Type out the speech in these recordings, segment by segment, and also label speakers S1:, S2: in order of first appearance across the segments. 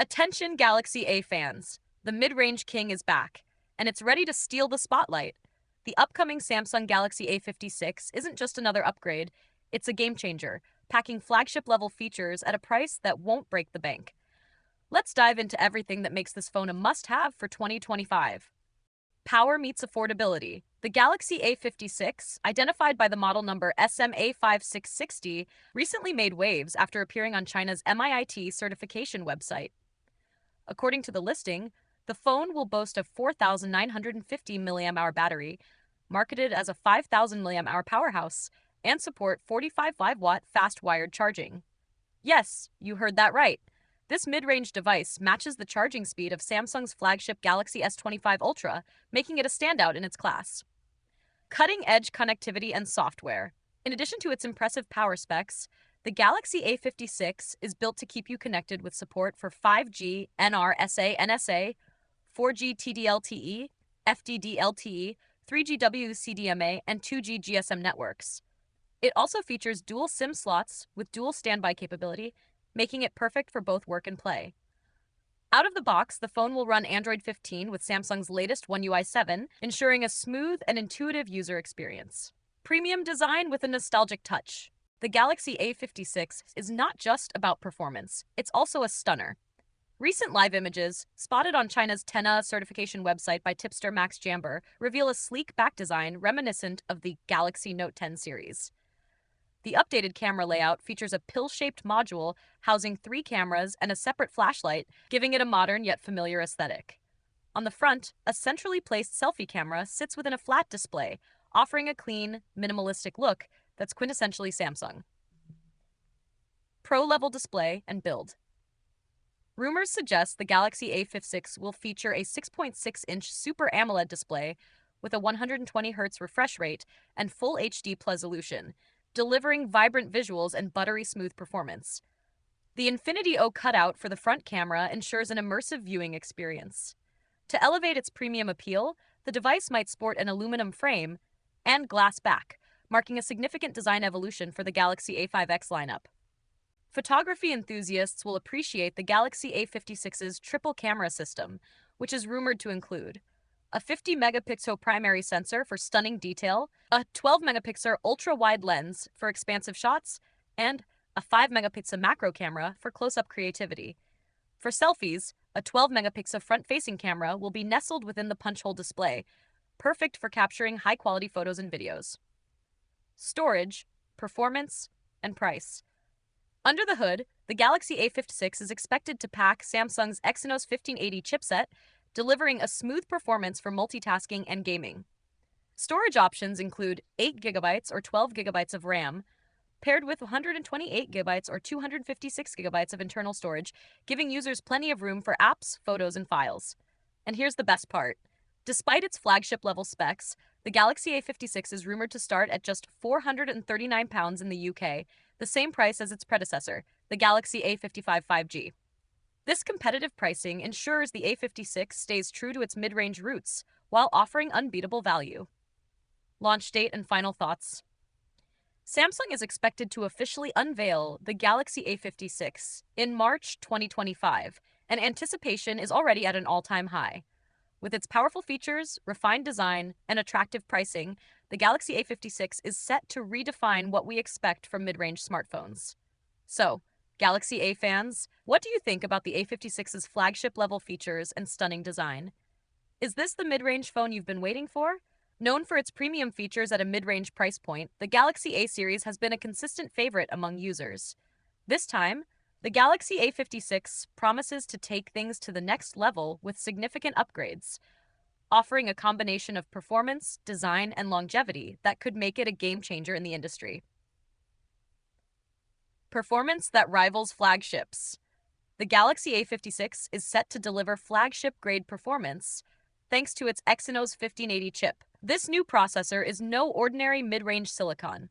S1: Attention Galaxy A fans, the mid-range king is back, and it's ready to steal the spotlight. The upcoming Samsung Galaxy A56 isn't just another upgrade, it's a game changer, packing flagship-level features at a price that won't break the bank. Let's dive into everything that makes this phone a must-have for 2025. Power meets affordability. The Galaxy A56, identified by the model number SMA5660, recently made waves after appearing on China's MIIT certification website. According to the listing, the phone will boast a 4,950 mAh battery, marketed as a 5,000 mAh powerhouse, and support 45 5-watt fast-wired charging. Yes, you heard that right. This mid-range device matches the charging speed of Samsung's flagship Galaxy S25 Ultra, making it a standout in its class. Cutting-edge connectivity and software. In addition to its impressive power specs, the Galaxy A56 is built to keep you connected with support for 5G NR-SA/NSA, 4G TD-LTE, FDD-LTE, 3G WCDMA, and 2G GSM networks. It also features dual SIM slots with dual standby capability, making it perfect for both work and play. Out of the box, the phone will run Android 15 with Samsung's latest One UI 7, ensuring a smooth and intuitive user experience. Premium design with a nostalgic touch. The Galaxy A56 is not just about performance, it's also a stunner. Recent live images, spotted on China's TENA certification website by tipster Max Jamber, reveal a sleek back design reminiscent of the Galaxy Note 10 series. The updated camera layout features a pill-shaped module housing 3 cameras and a separate flashlight, giving it a modern yet familiar aesthetic. On the front, a centrally placed selfie camera sits within a flat display, offering a clean, minimalistic look that's quintessentially Samsung. Pro-level display and build. Rumors suggest the Galaxy A56 will feature a 6.6-inch Super AMOLED display with a 120Hz refresh rate and full HD resolution, delivering vibrant visuals and buttery smooth performance. The Infinity O cutout for the front camera ensures an immersive viewing experience. To elevate its premium appeal, the device might sport an aluminum frame and glass back, marking a significant design evolution for the Galaxy A5X lineup. Photography enthusiasts will appreciate the Galaxy A56's triple camera system, which is rumored to include a 50-megapixel primary sensor for stunning detail, a 12-megapixel ultra-wide lens for expansive shots, and a 5-megapixel macro camera for close-up creativity. For selfies, a 12-megapixel front-facing camera will be nestled within the punch-hole display, perfect for capturing high-quality photos and videos. Storage, performance, and price. Under the hood, the Galaxy A56 is expected to pack Samsung's Exynos 1580 chipset, delivering a smooth performance for multitasking and gaming. Storage options include 8GB or 12GB of RAM, paired with 128GB or 256GB of internal storage, giving users plenty of room for apps, photos, and files. And here's the best part. Despite its flagship-level specs, the Galaxy A56 is rumored to start at just £439 in the UK, the same price as its predecessor, the Galaxy A55 5G. This competitive pricing ensures the A56 stays true to its mid-range roots, while offering unbeatable value. Launch date and final thoughts. Samsung is expected to officially unveil the Galaxy A56 in March 2025, and anticipation is already at an all-time high. With its powerful features, refined design, and attractive pricing, the Galaxy A56 is set to redefine what we expect from mid-range smartphones. So, Galaxy A fans, what do you think about the A56's flagship-level features and stunning design? Is this the mid-range phone you've been waiting for? Known for its premium features at a mid-range price point, the Galaxy A series has been a consistent favorite among users. This time, the Galaxy A56 promises to take things to the next level with significant upgrades, offering a combination of performance, design, and longevity that could make it a game-changer in the industry. Performance that rivals flagships. The Galaxy A56 is set to deliver flagship-grade performance thanks to its Exynos 1580 chip. This new processor is no ordinary mid-range silicon.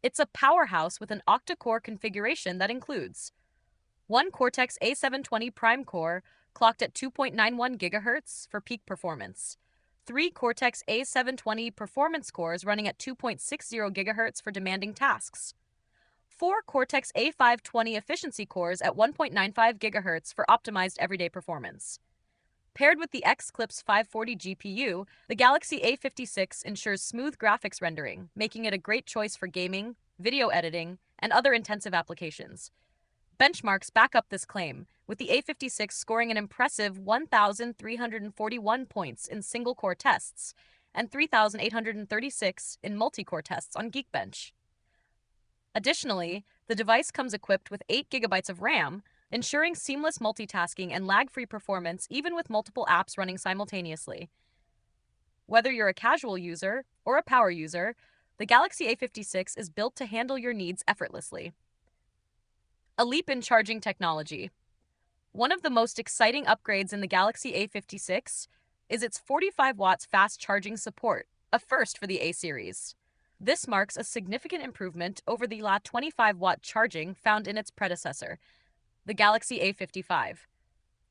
S1: It's a powerhouse with an octa-core configuration that includes one Cortex A720 Prime core clocked at 2.91 GHz for peak performance, 3 Cortex A720 performance cores running at 2.60 GHz for demanding tasks, 4 Cortex A520 efficiency cores at 1.95 GHz for optimized everyday performance. Paired with the X-Clips 540 GPU, the Galaxy A56 ensures smooth graphics rendering, making it a great choice for gaming, video editing, and other intensive applications. Benchmarks back up this claim, with the A56 scoring an impressive 1,341 points in single-core tests and 3,836 in multi-core tests on Geekbench. Additionally, the device comes equipped with 8 GB of RAM, ensuring seamless multitasking and lag-free performance even with multiple apps running simultaneously. Whether you're a casual user or a power user, the Galaxy A56 is built to handle your needs effortlessly. A leap in charging technology. One of the most exciting upgrades in the Galaxy A56 is its 45 watts fast charging support, a first for the A series. This marks a significant improvement over the 25-watt charging found in its predecessor, the Galaxy A55.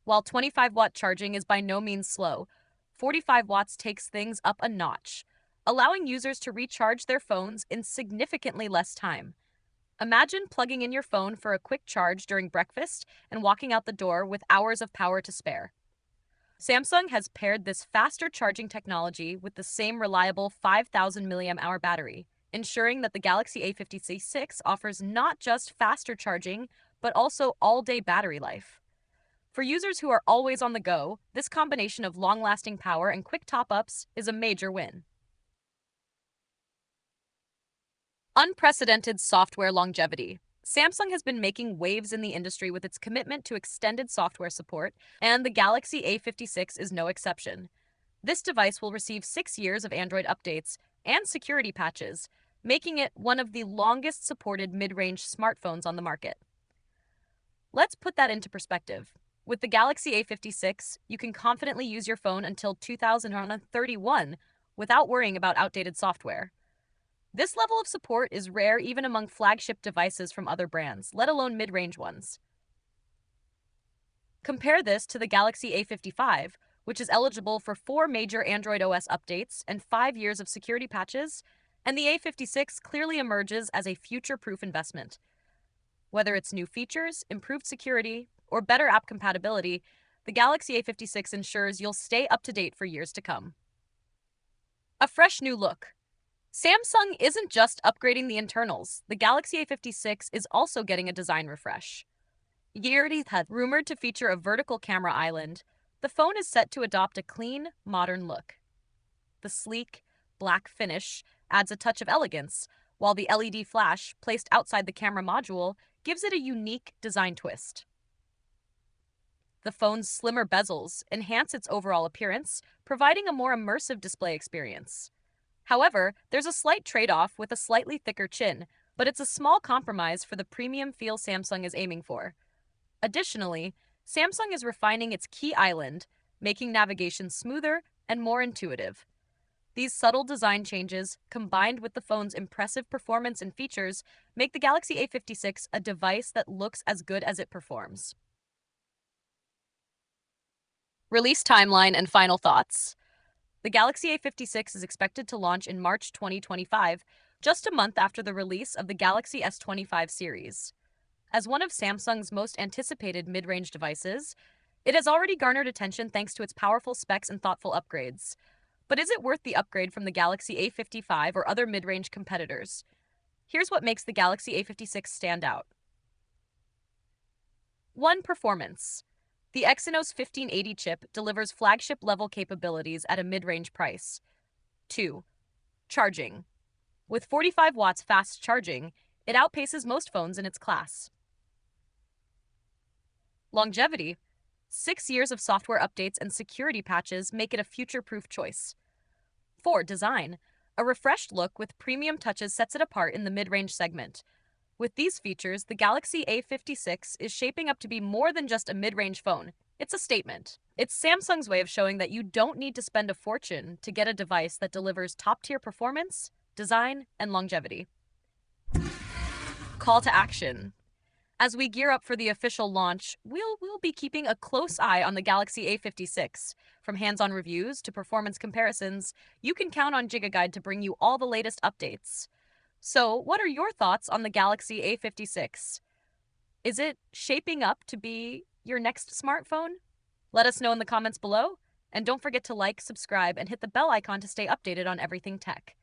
S1: While 25-watt charging is by no means slow, 45 watts takes things up a notch, allowing users to recharge their phones in significantly less time. Imagine plugging in your phone for a quick charge during breakfast and walking out the door with hours of power to spare. Samsung has paired this faster charging technology with the same reliable 5,000 mAh battery, ensuring that the Galaxy A56 offers not just faster charging, but also all-day battery life. For users who are always on the go, this combination of long-lasting power and quick top-ups is a major win. Unprecedented software longevity. Samsung has been making waves in the industry with its commitment to extended software support, and the Galaxy A56 is no exception. This device will receive 6 years of Android updates and security patches, making it one of the longest supported mid-range smartphones on the market. Let's put that into perspective. With the Galaxy A56, you can confidently use your phone until 2031 without worrying about outdated software. This level of support is rare even among flagship devices from other brands, let alone mid-range ones. Compare this to the Galaxy A55, which is eligible for 4 major Android OS updates and 5 years of security patches, and the A56 clearly emerges as a future-proof investment. Whether it's new features, improved security, or better app compatibility, the Galaxy A56 ensures you'll stay up to date for years to come. A fresh new look. Samsung isn't just upgrading the internals, the Galaxy A56 is also getting a design refresh. Giga had rumored to feature a vertical camera island. The phone is set to adopt a clean, modern look. The sleek, black finish adds a touch of elegance, while the LED flash, placed outside the camera module, gives it a unique design twist. The phone's slimmer bezels enhance its overall appearance, providing a more immersive display experience. However, there's a slight trade-off with a slightly thicker chin, but it's a small compromise for the premium feel Samsung is aiming for. Additionally, Samsung is refining its key island, making navigation smoother and more intuitive. These subtle design changes, combined with the phone's impressive performance and features, make the Galaxy A56 a device that looks as good as it performs. Release timeline and final thoughts. The Galaxy A56 is expected to launch in March 2025, just a month after the release of the Galaxy S25 series. As one of Samsung's most anticipated mid-range devices, it has already garnered attention thanks to its powerful specs and thoughtful upgrades. But is it worth the upgrade from the Galaxy A55 or other mid-range competitors? Here's what makes the Galaxy A56 stand out. 1. Performance. The Exynos 1580 chip delivers flagship-level capabilities at a mid-range price. 2. Charging. With 45 watts fast charging, it outpaces most phones in its class. Longevity. 6 years of software updates and security patches make it a future-proof choice. 4. Design. A refreshed look with premium touches sets it apart in the mid-range segment. With these features, the Galaxy A56 is shaping up to be more than just a mid-range phone. It's a statement. It's Samsung's way of showing that you don't need to spend a fortune to get a device that delivers top-tier performance, design, and longevity. Call to action. As we gear up for the official launch, we'll be keeping a close eye on the Galaxy A56. From hands-on reviews to performance comparisons, you can count on Giga to bring you all the latest updates. So, what are your thoughts on the Galaxy A56? Is it shaping up to be your next smartphone? Let us know in the comments below, and don't forget to like, subscribe, and hit the bell icon to stay updated on everything tech.